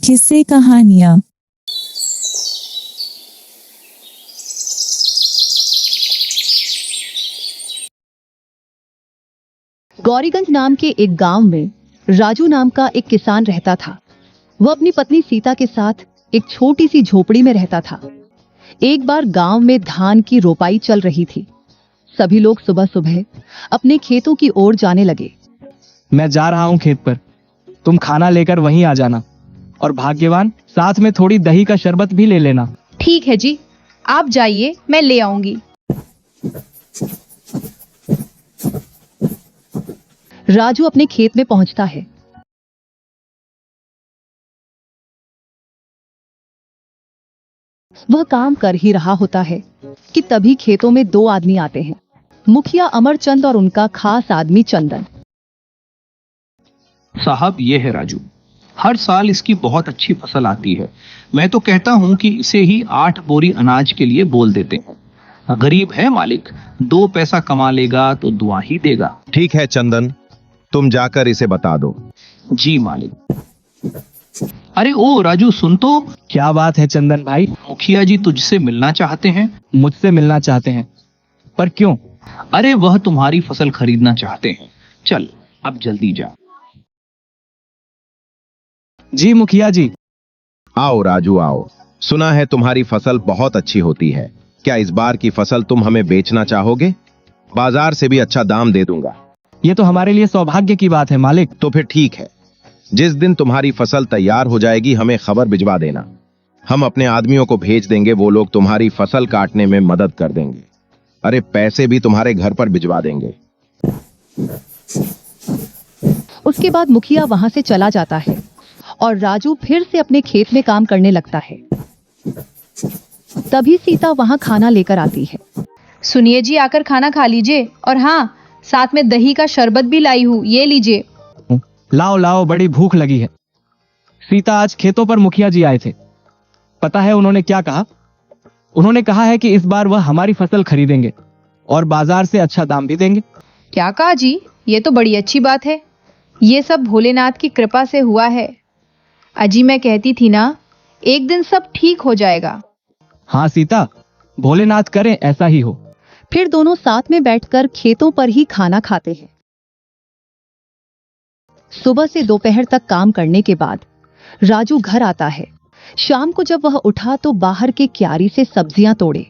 किस्से कहानियाँ। गौरीगंज नाम के एक गांव में राजू नाम का एक किसान रहता था। वह अपनी पत्नी सीता के साथ एक छोटी सी झोपड़ी में रहता था। एक बार गांव में धान की रोपाई चल रही थी। सभी लोग सुबह सुबह अपने खेतों की ओर जाने लगे। मैं जा रहा हूँ खेत पर, तुम खाना लेकर वहीं आ जाना, और भाग्यवान साथ में थोड़ी दही का शरबत भी ले लेना। ठीक है जी, आप जाइए, मैं ले आऊंगी। राजू अपने खेत में पहुंचता है। वह काम कर ही रहा होता है कि तभी खेतों में दो आदमी आते हैं, मुखिया अमरचंद और उनका खास आदमी चंदन। साहब, ये है राजू। हर साल इसकी बहुत अच्छी फसल आती है। मैं तो कहता हूँ कि इसे ही 8 बोरी अनाज के लिए बोल देते हैं। गरीब है मालिक, 2 पैसा कमा लेगा तो दुआ ही देगा। ठीक है चंदन, तुम जाकर इसे बता दो। जी मालिक। अरे ओ राजू, सुन तो। क्या बात है चंदन भाई? मुखिया जी तुझसे मिलना चाहते हैं। मुझसे मिलना चाहते हैं? पर क्यों? अरे वह तुम्हारी फसल खरीदना चाहते हैं। चल अब जल्दी जा। जी मुखिया जी। आओ राजू आओ, सुना है तुम्हारी फसल बहुत अच्छी होती है। क्या इस बार की फसल तुम हमें बेचना चाहोगे? बाजार से भी अच्छा दाम दे दूंगा। ये तो हमारे लिए सौभाग्य की बात है मालिक। तो फिर ठीक है, जिस दिन तुम्हारी फसल तैयार हो जाएगी हमें खबर भिजवा देना। हम अपने आदमियों को भेज देंगे, वो लोग तुम्हारी फसल काटने में मदद कर देंगे। अरे पैसे भी तुम्हारे घर पर भिजवा देंगे। उसके बाद मुखिया वहां से चला जाता है और राजू फिर से अपने खेत में काम करने लगता है। तभी सीता वहां खाना लेकर आती है। सुनिए जी, आकर खाना खा लीजिए, और हाँ, साथ में दही का शरबत भी लाई हूँ, ये लीजिए। लाओ लाओ, बड़ी भूख लगी है। सीता, आज खेतों पर मुखिया जी आए थे। पता है उन्होंने क्या कहा? उन्होंने कहा है कि इस बार वह हमारी फसल खरीदेंगे और बाजार से अच्छा दाम भी देंगे। क्या कहा जी? ये तो बड़ी अच्छी बात है। ये सब भोलेनाथ की कृपा से हुआ है। अजी, मैं कहती थी ना, एक दिन सब ठीक हो जाएगा। हाँ सीता, भोलेनाथ करें ऐसा ही हो। फिर दोनों साथ में बैठकर खेतों पर ही खाना खाते हैं। सुबह से दोपहर तक काम करने के बाद राजू घर आता है। शाम को जब वह उठा तो बाहर के क्यारी से सब्जियां तोड़े।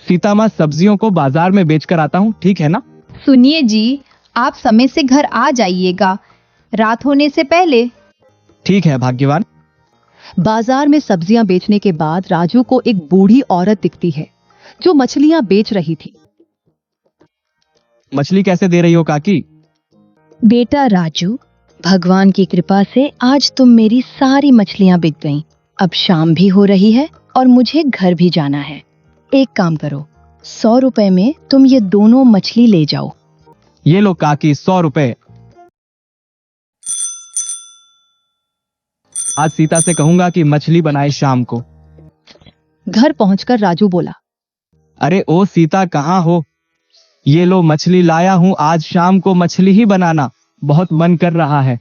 सीता माँ, सब्जियों को बाजार में बेचकर आता हूँ, ठीक है ना? सुनिए जी, आप समय से घर आ जाइएगा, रात होने से पहले। ठीक है भाग्यवान। बाजार में सब्जियां बेचने के बाद राजू को एक बूढ़ी औरत दिखती है जो मछलियां बेच रही थी। मछली कैसे दे रही हो काकी? बेटा राजू, भगवान की कृपा से आज तुम मेरी सारी मछलियां बिक गईं। अब शाम भी हो रही है और मुझे घर भी जाना है। एक काम करो, 100 रुपए में तुम ये दोनों मछली ले जाओ। ये लो काकी, 100 रुपए। आज सीता से कहूंगा कि मछली बनाए शाम को। घर पहुंचकर राजू बोला, अरे ओ सीता, कहाँ हो? ये लो मछली लाया हूं, आज शाम को मछली ही बनाना, बहुत मन कर रहा है।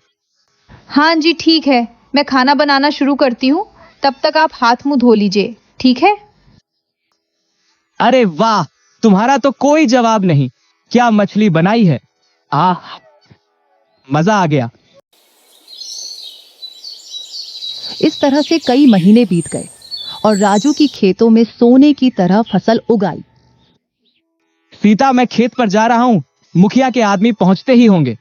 हाँ जी, ठीक है, मैं खाना बनाना शुरू करती हूँ, तब तक आप हाथ मुंह धो लीजिए, ठीक है? अरे वाह, तुम्हारा तो कोई जवाब नहीं। क्या मछली बनाई है! आह, मजा आ गया। इस तरह से कई महीने बीत गए और राजू की खेतों में सोने की तरह फसल उगाई। सीता, मैं खेत पर जा रहा हूं, मुखिया के आदमी पहुंचते ही होंगे।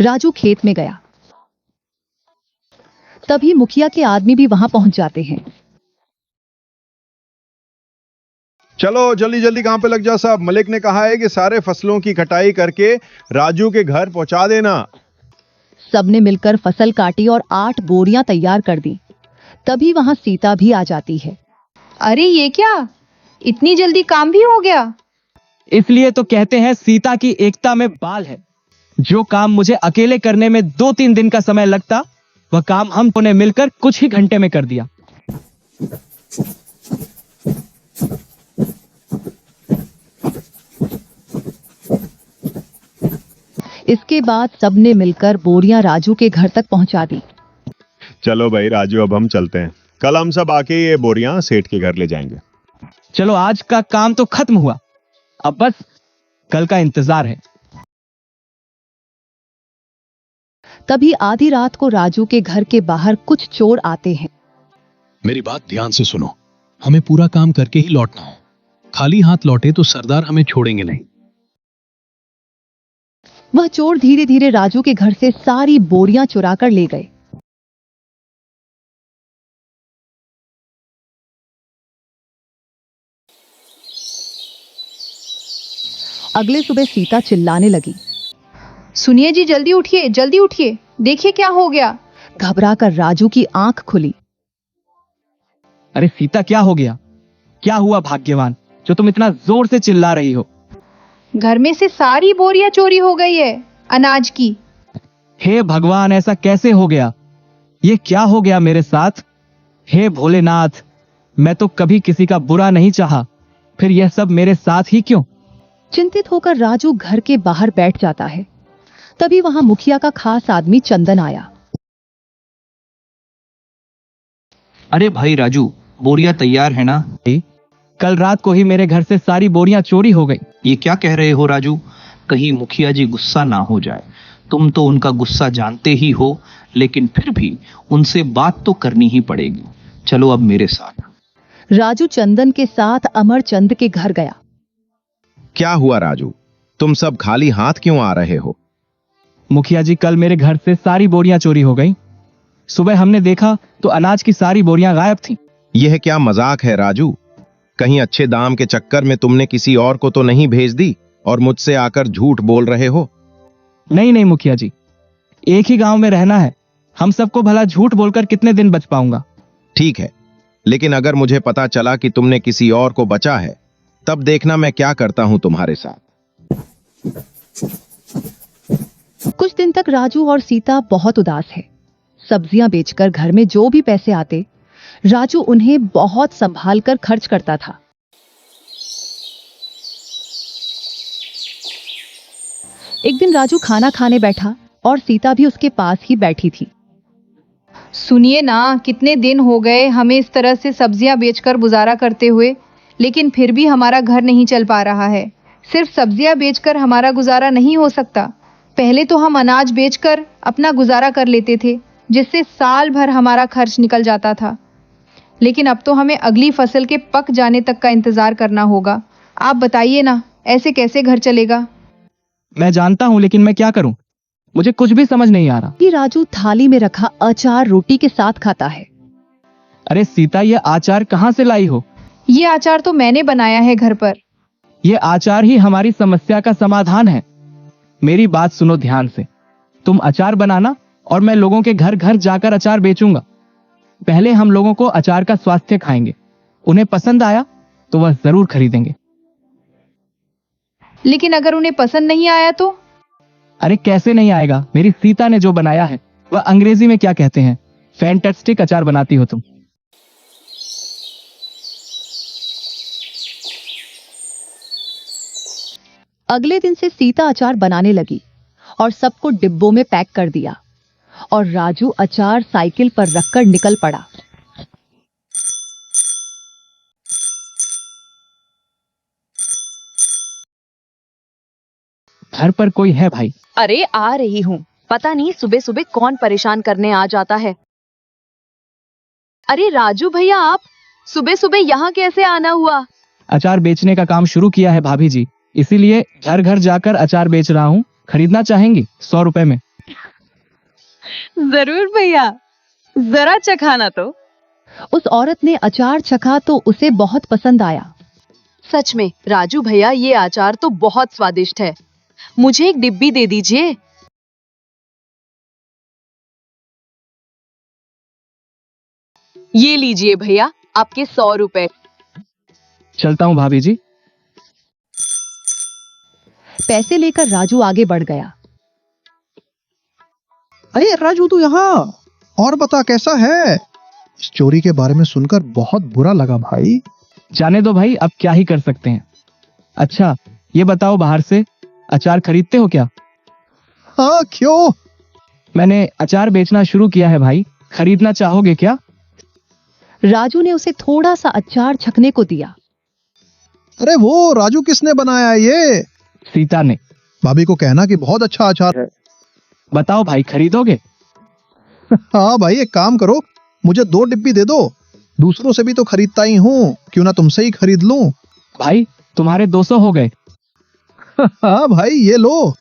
राजू खेत में गया। तभी मुखिया के आदमी भी वहां पहुंच जाते हैं। चलो जल्दी जल्दी काम पे लग जाओ साहब। मलिक ने कहा है कि सारे फसलों की कटाई करके राजू के घर पहुंचा देना। सबने मिलकर फसल काटी और 8 बोरियां तैयार कर दी। तभी वहां सीता भी आ जाती है। अरे ये क्या, इतनी जल्दी काम भी हो गया? इसलिए तो कहते हैं सीता की एकता में बाल है। जो काम मुझे अकेले करने में 2-3 दिन का समय लगता, वह काम हम दोनों ने मिलकर कुछ ही घंटे में कर दिया। इसके बाद सबने मिलकर बोरियां राजू के घर तक पहुंचा दी। चलो भाई राजू, अब हम चलते हैं। कल हम सब आके ये बोरियां सेठ के घर ले जाएंगे। चलो, आज का काम तो खत्म हुआ, अब बस कल का इंतजार है। तभी आधी रात को राजू के घर के बाहर कुछ चोर आते हैं। मेरी बात ध्यान से सुनो, हमें पूरा काम करके ही लौटना है। खाली हाथ लौटे तो सरदार हमें छोड़ेंगे नहीं। वह चोर धीरे धीरे राजू के घर से सारी बोरियां चुरा कर ले गए। अगले सुबह सीता चिल्लाने लगी। सुनिए जी, जल्दी उठिए, जल्दी उठिए, देखिए क्या हो गया। घबराकर राजू की आंख खुली। अरे सीता, क्या हो गया? क्या हुआ भाग्यवान, जो तुम इतना जोर से चिल्ला रही हो? घर में से सारी बोरियां चोरी हो गई है, अनाज की। हे भगवान, ऐसा कैसे हो गया? ये क्या हो गया मेरे साथ? हे भोलेनाथ, मैं तो कभी किसी का बुरा नहीं चाहा, फिर यह सब मेरे साथ ही क्यों? चिंतित होकर राजू घर के बाहर बैठ जाता है। तभी वहां मुखिया का खास आदमी चंदन आया। अरे भाई राजू, बोरियां तैयार है ना? कल रात को ही मेरे घर से सारी बोरियां चोरी हो गई। ये क्या कह रहे हो राजू? कहीं मुखिया जी गुस्सा ना हो जाए। तुम तो उनका गुस्सा जानते ही हो, लेकिन फिर भी उनसे बात तो करनी ही पड़ेगी। चलो अब मेरे साथ। राजू चंदन के साथ अमरचंद के घर गया। क्या हुआ राजू, तुम सब खाली हाथ क्यों आ रहे हो? मुखिया जी, कल मेरे घर से सारी बोरियां चोरी हो गई। सुबह हमने देखा तो अनाज की सारी बोरियां गायब थीं। यह क्या मजाक है राजू? कहीं अच्छे दाम के चक्कर में तुमने किसी और को तो नहीं भेज दी और मुझसे आकर झूठ बोल रहे हो? नहीं नहीं मुखिया जी, एक ही गांव में रहना है, हम सबको भला झूठ बोलकर कितने दिन बच पाऊंगा? ठीक है, लेकिन अगर मुझे पता चला कि तुमने किसी और को बचा है, तब देखना मैं क्या करता हूं तुम्हारे साथ। कुछ दिन तक राजू और सीता बहुत उदास है। सब्जियां बेचकर घर में जो भी पैसे आते, राजू उन्हें बहुत संभाल कर खर्च करता था। एक दिन राजू खाना खाने बैठा और सीता भी उसके पास ही बैठी थी। सुनिए ना, कितने दिन हो गए हमें इस तरह से सब्जियां बेचकर गुजारा करते हुए, लेकिन फिर भी हमारा घर नहीं चल पा रहा है। सिर्फ सब्जियां बेचकर हमारा गुजारा नहीं हो सकता। पहले तो हम अनाज बेचकर अपना गुजारा कर लेते थे, जिससे साल भर हमारा खर्च निकल जाता था। लेकिन अब तो हमें अगली फसल के पक जाने तक का इंतजार करना होगा। आप बताइए ना, ऐसे कैसे घर चलेगा? मैं जानता हूं, लेकिन मैं क्या करूं? मुझे कुछ भी समझ नहीं आ रहा। कि राजू थाली में रखा अचार रोटी के साथ खाता है। अरे सीता, ये अचार कहां से लाई हो? ये अचार तो मैंने बनाया है घर पर। ये अचार ही हमारी समस्या का समाधान है। मेरी बात सुनो ध्यान से। तुम अचार बनाना और मैं लोगों के घर घर जाकर अचार बेचूंगा। पहले हम लोगों को अचार का स्वास्थ्य खाएंगे, उन्हें पसंद आया तो वह जरूर खरीदेंगे। लेकिन अगर उन्हें पसंद नहीं आया तो? अरे कैसे नहीं आएगा? मेरी सीता ने जो बनाया है वह अंग्रेजी में क्या कहते हैं, फैंटास्टिक अचार बनाती हो तुम। अगले दिन से सीता अचार बनाने लगी और सबको डिब्बों में पैक कर दिया और राजू अचार साइकिल पर रखकर निकल पड़ा। घर पर कोई है भाई? अरे आ रही हूँ। पता नहीं सुबह सुबह कौन परेशान करने आ जाता है। अरे राजू भैया, आप सुबह सुबह यहाँ कैसे आना हुआ? अचार बेचने का काम शुरू किया है भाभी जी, इसीलिए घर घर जाकर अचार बेच रहा हूँ। खरीदना चाहेंगी? 100 रुपए में। जरूर भैया, जरा चखाना तो। उस औरत ने अचार चखा तो उसे बहुत पसंद आया। सच में राजू भैया, ये अचार तो बहुत स्वादिष्ट है। मुझे एक डिब्बी दे दीजिए। ये लीजिए भैया, आपके 100 रुपए। चलता हूँ भाभी जी। पैसे लेकर राजू आगे बढ़ गया। अरे राजू, तू यहाँ और बता, कैसा है? इस चोरी के बारे में सुनकर बहुत बुरा लगा भाई। जाने दो भाई, अब क्या ही कर सकते हैं। अच्छा ये बताओ, बाहर से अचार खरीदते हो क्या? हाँ क्यों? मैंने अचार बेचना शुरू किया है भाई, खरीदना चाहोगे क्या? राजू ने उसे थोड़ा सा अचार छकने को दिया। अरे वो राजू किसने बनाया है ये? सीता ने। भाभी को कहना कि बहुत अच्छा अचार है। बताओ भाई, खरीदोगे? हाँ भाई, एक काम करो, मुझे 2 डिब्बी दे दो। दूसरों से भी तो खरीदता ही हूँ, क्यों ना तुमसे ही खरीद लूं। भाई तुम्हारे 200 हो गए। हाँ भाई, ये लो।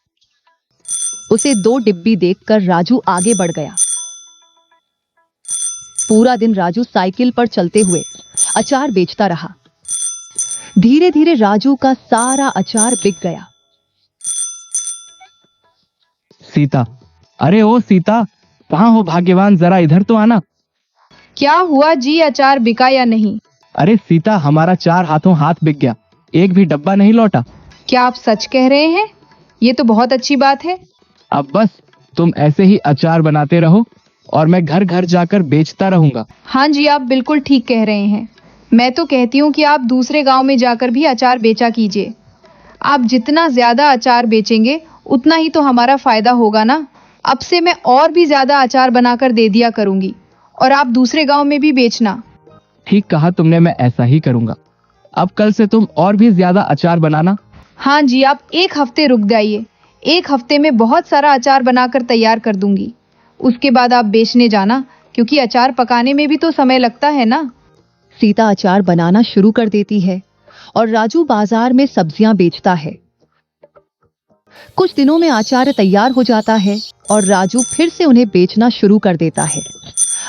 उसे 2 डिब्बी देखकर राजू आगे बढ़ गया। पूरा दिन राजू साइकिल पर चलते हुए अचार बेचता रहा। धीरे धीरे राजू का सारा अचार बिक गया। सीता, अरे ओ सीता, कहाँ हो भाग्यवान, जरा इधर तो आना। क्या हुआ जी, अचार बिका या नहीं? अरे सीता, हमारा 4 हाथों हाथ बिक गया, एक भी डब्बा नहीं लौटा। क्या आप सच कह रहे हैं? ये तो बहुत अच्छी बात है। अब बस तुम ऐसे ही अचार बनाते रहो और मैं घर घर जाकर बेचता रहूंगा। हाँ जी, आप बिल्कुल ठीक कह रहे हैं। मैं तो कहती हूँ कि आप दूसरे गांव में जाकर भी अचार बेचा कीजिए। आप जितना ज्यादा अचार बेचेंगे उतना ही तो हमारा फायदा होगा ना। अब से मैं और भी ज्यादा अचार बनाकर दे दिया करूंगी और आप दूसरे गांव में भी बेचना। ठीक कहा तुमने, मैं ऐसा ही करूंगा। अब कल से तुम और भी ज्यादा अचार बनाना। हाँ जी, आप 1 हफ्ते रुक जाइए। 1 हफ्ते में बहुत सारा अचार बनाकर तैयार कर दूंगी। उसके बाद आप बेचने जाना, क्योंकि अचार पकाने में भी तो समय लगता है ना। सीता अचार बनाना शुरू कर देती है और राजू बाजार में सब्जियां बेचता है। कुछ दिनों में अचार तैयार हो जाता है और राजू फिर से उन्हें बेचना शुरू कर देता है।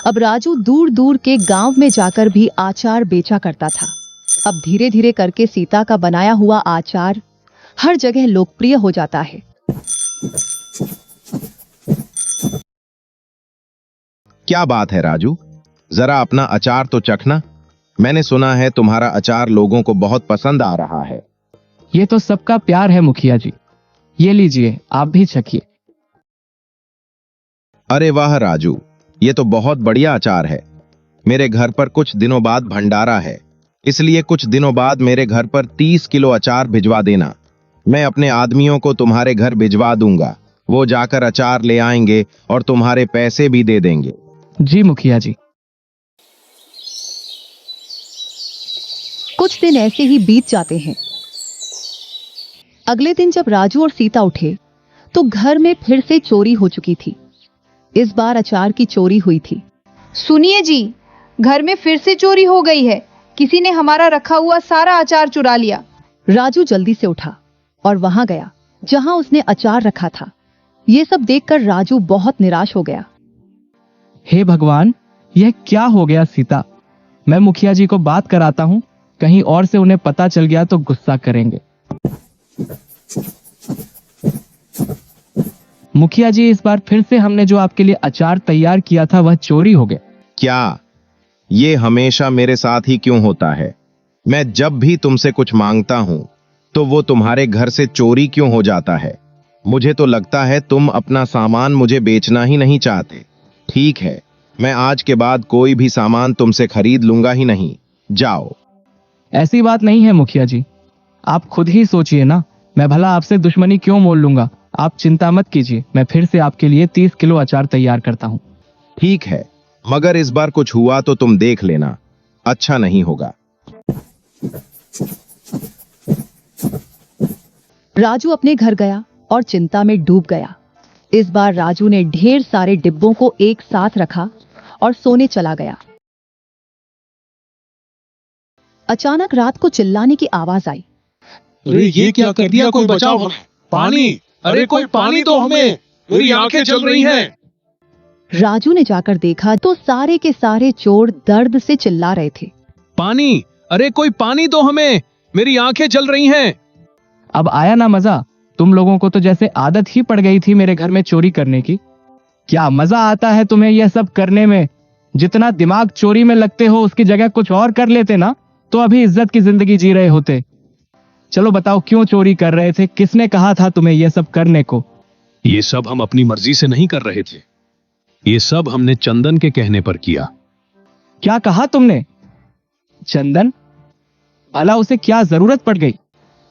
अब राजू दूर दूर के गांव में जाकर भी अचार बेचा करता था। अब धीरे धीरे करके सीता का बनाया हुआ अचार हर जगह लोकप्रिय हो जाता है। क्या बात है राजू, जरा अपना अचार तो चखना। मैंने सुना है तुम्हारा अचार लोगों को बहुत पसंद आ रहा है। ये तो सबका प्यार है मुखिया जी, ये लीजिए, आप भी चखिए। अरे वाह राजू, ये तो बहुत बढ़िया अचार है। मेरे घर पर कुछ दिनों बाद भंडारा है, इसलिए कुछ दिनों बाद मेरे घर पर 30 किलो अचार भिजवा देना। मैं अपने आदमियों को तुम्हारे घर भिजवा दूंगा, वो जाकर अचार ले आएंगे और तुम्हारे पैसे भी दे देंगे। जी मुखिया जी। कुछ दिन ऐसे ही बीत जाते हैं। अगले दिन जब राजू और सीता उठे तो घर में फिर से चोरी हो चुकी थी। इस बार अचार की चोरी हुई थी। सुनिए जी, घर में फिर से चोरी हो गई है। किसी ने हमारा रखा हुआ सारा अचार चुरा लिया। राजू जल्दी से उठा और वहां गया जहां उसने अचार रखा था। यह सब देखकर राजू बहुत निराश हो गया। हे भगवान, यह क्या हो गया सीता। मैं मुखिया जी को बात कराता हूँ, कहीं और से उन्हें पता चल गया तो गुस्सा करेंगे। मुखिया जी, इस बार फिर से हमने जो आपके लिए अचार तैयार किया था वह चोरी हो गया। क्या? ये हमेशा मेरे साथ ही क्यों होता है? मैं जब भी तुमसे कुछ मांगता हूं तो वो तुम्हारे घर से चोरी क्यों हो जाता है? मुझे तो लगता है तुम अपना सामान मुझे बेचना ही नहीं चाहते। ठीक है, मैं आज के बाद कोई भी सामान तुमसे खरीद लूंगा ही नहीं। जाओ। ऐसी बात नहीं है मुखिया जी, आप खुद ही सोचिए ना, मैं भला आपसे दुश्मनी क्यों मोल लूंगा। आप चिंता मत कीजिए, मैं फिर से आपके लिए 30 किलो अचार तैयार करता हूँ। ठीक है, मगर इस बार कुछ हुआ तो तुम देख लेना, अच्छा नहीं होगा। राजू अपने घर गया और चिंता में डूब गया। इस बार राजू ने ढेर सारे डिब्बों को एक साथ रखा और सोने चला गया। अचानक रात को चिल्लाने की आवाज आई। अरे ये क्या कर दिया, कोई बचाओ हमें। पानी, अरे कोई पानी दो हमें, मेरी आंखें जल रही हैं। राजू ने जाकर देखा तो सारे के सारे चोर दर्द से चिल्ला रहे थे। पानी, अरे कोई पानी दो हमें, मेरी आंखें जल रही हैं। अब आया ना मजा। तुम लोगों को तो जैसे आदत ही पड़ गई थी मेरे घर में चोरी करने की। क्या मजा आता है तुम्हें यह सब करने में? जितना दिमाग चोरी में लगते हो उसकी जगह कुछ और कर लेते ना तो अभी इज्जत की जिंदगी जी रहे होते। चलो बताओ, क्यों चोरी कर रहे थे? किसने कहा था तुम्हें यह सब करने को? ये सब हम अपनी मर्जी से नहीं कर रहे थे, ये सब हमने चंदन के कहने पर किया। क्या कहा तुमने? चंदन? भला उसे क्या जरूरत पड़ गई?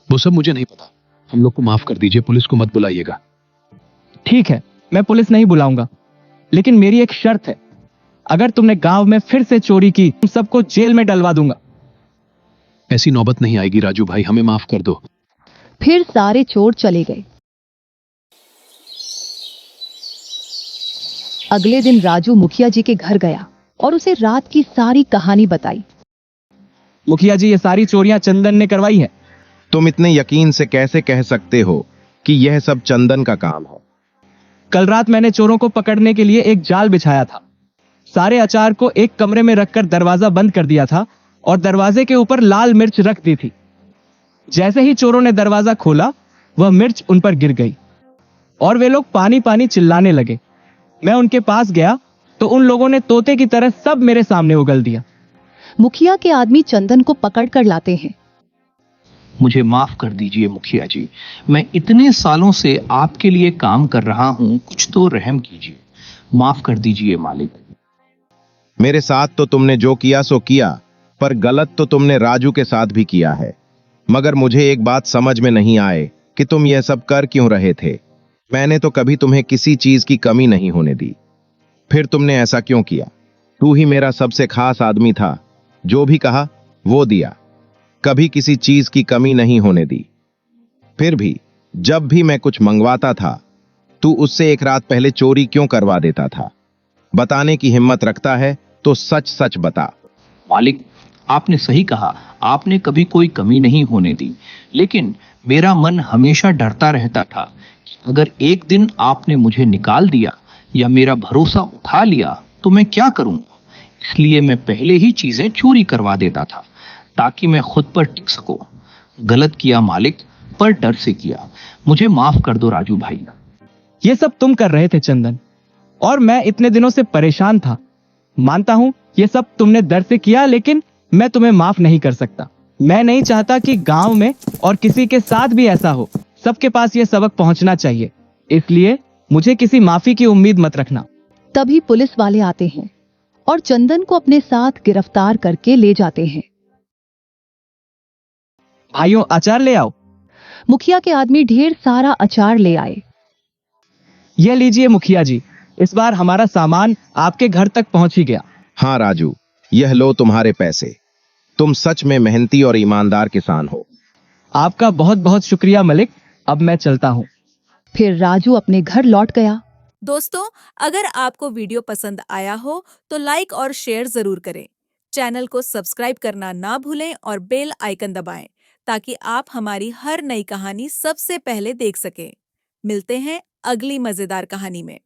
वो सब मुझे नहीं पता, हम लोग को माफ कर दीजिए, पुलिस को मत बुलाइएगा। ठीक है, मैं पुलिस नहीं बुलाऊंगा, लेकिन मेरी एक शर्त है। अगर तुमने गांव में फिर से चोरी की, तुम सबको जेल में डलवा दूंगा। ऐसी नौबत नहीं आएगी राजू भाई, हमें माफ कर दो। फिर सारे चोर चले गए। अगले दिन राजू मुखिया जी के घर गया और उसे रात की सारी कहानी बताई। मुखिया जी, ये सारी चोरियां चंदन ने करवाई है। तुम इतने यकीन से कैसे कह सकते हो कि यह सब चंदन का काम है? कल रात मैंने चोरों को पकड़ने के लिए एक जाल बिछाया था। सारे अचार को एक कमरे में रखकर दरवाजा बंद कर दिया था और दरवाजे के ऊपर लाल मिर्च रख दी थी। जैसे ही चोरों ने दरवाजा खोला, वह मिर्च उन पर गिर गई और वे लोग पानी पानी चिल्लाने लगे। मैं उनके पास गया तो उन लोगों ने तोते की तरह सब मेरे सामने उगल दिया। मुखिया के आदमी चंदन को पकड़ कर लाते हैं। मुझे माफ कर दीजिए मुखिया जी, मैं इतने सालों से आपके लिए काम कर रहा हूं, कुछ तो रहम कीजिए। माफ कर दीजिए मालिक। मेरे साथ तो तुमने जो किया सो किया, पर गलत तो तुमने राजू के साथ भी किया है। मगर मुझे एक बात समझ में नहीं आए कि तुम यह सब कर क्यों रहे थे। मैंने तो कभी तुम्हें किसी चीज की कमी नहीं होने दी, फिर तुमने ऐसा क्यों किया? तू ही मेरा सबसे खास आदमी था, जो भी कहा वो दिया, कभी किसी चीज की कमी नहीं होने दी। फिर भी जब भी मैं कुछ मंगवाता था, तू उससे एक रात पहले चोरी क्यों करवा देता था? बताने की हिम्मत रखता है तो सच सच बता। मालिक, आपने सही कहा, आपने कभी कोई कमी नहीं होने दी, लेकिन मेरा मन हमेशा डरता रहता था कि अगर एक दिन आपने मुझे निकाल दिया या मेरा भरोसा उठा लिया तो मैं क्या करूंगा। इसलिए मैं पहले ही चीजें चोरी करवा देता था ताकि मैं खुद पर टिक सकूं। गलत किया मालिक, पर डर से किया। मुझे माफ कर दो राजू भाई। ये सब तुम कर रहे थे चंदन, और मैं इतने दिनों से परेशान था। मानता हूं ये सब तुमने डर से किया, लेकिन मैं तुम्हें माफ नहीं कर सकता। मैं नहीं चाहता कि गांव में और किसी के साथ भी ऐसा हो। सबके पास ये सबक पहुंचना चाहिए, इसलिए मुझे किसी माफी की उम्मीद मत रखना। तभी पुलिस वाले आते हैं और चंदन को अपने साथ गिरफ्तार करके ले जाते हैं। भाइयों, अचार ले आओ। मुखिया के आदमी ढेर सारा अचार ले आए। यह लीजिए मुखिया जी, इस बार हमारा सामान आपके घर तक पहुंच ही गया। हाँ राजू, यह लो तुम्हारे पैसे। तुम सच में मेहनती और ईमानदार किसान हो। आपका बहुत बहुत शुक्रिया मलिक, अब मैं चलता हूँ। फिर राजू अपने घर लौट गया। दोस्तों, अगर आपको वीडियो पसंद आया हो तो लाइक और शेयर जरूर करें। चैनल को सब्सक्राइब करना ना भूलें और बेल आइकन दबाएं ताकि आप हमारी हर नई कहानी सबसे पहले देख सकें। मिलते हैं अगली मजेदार कहानी में।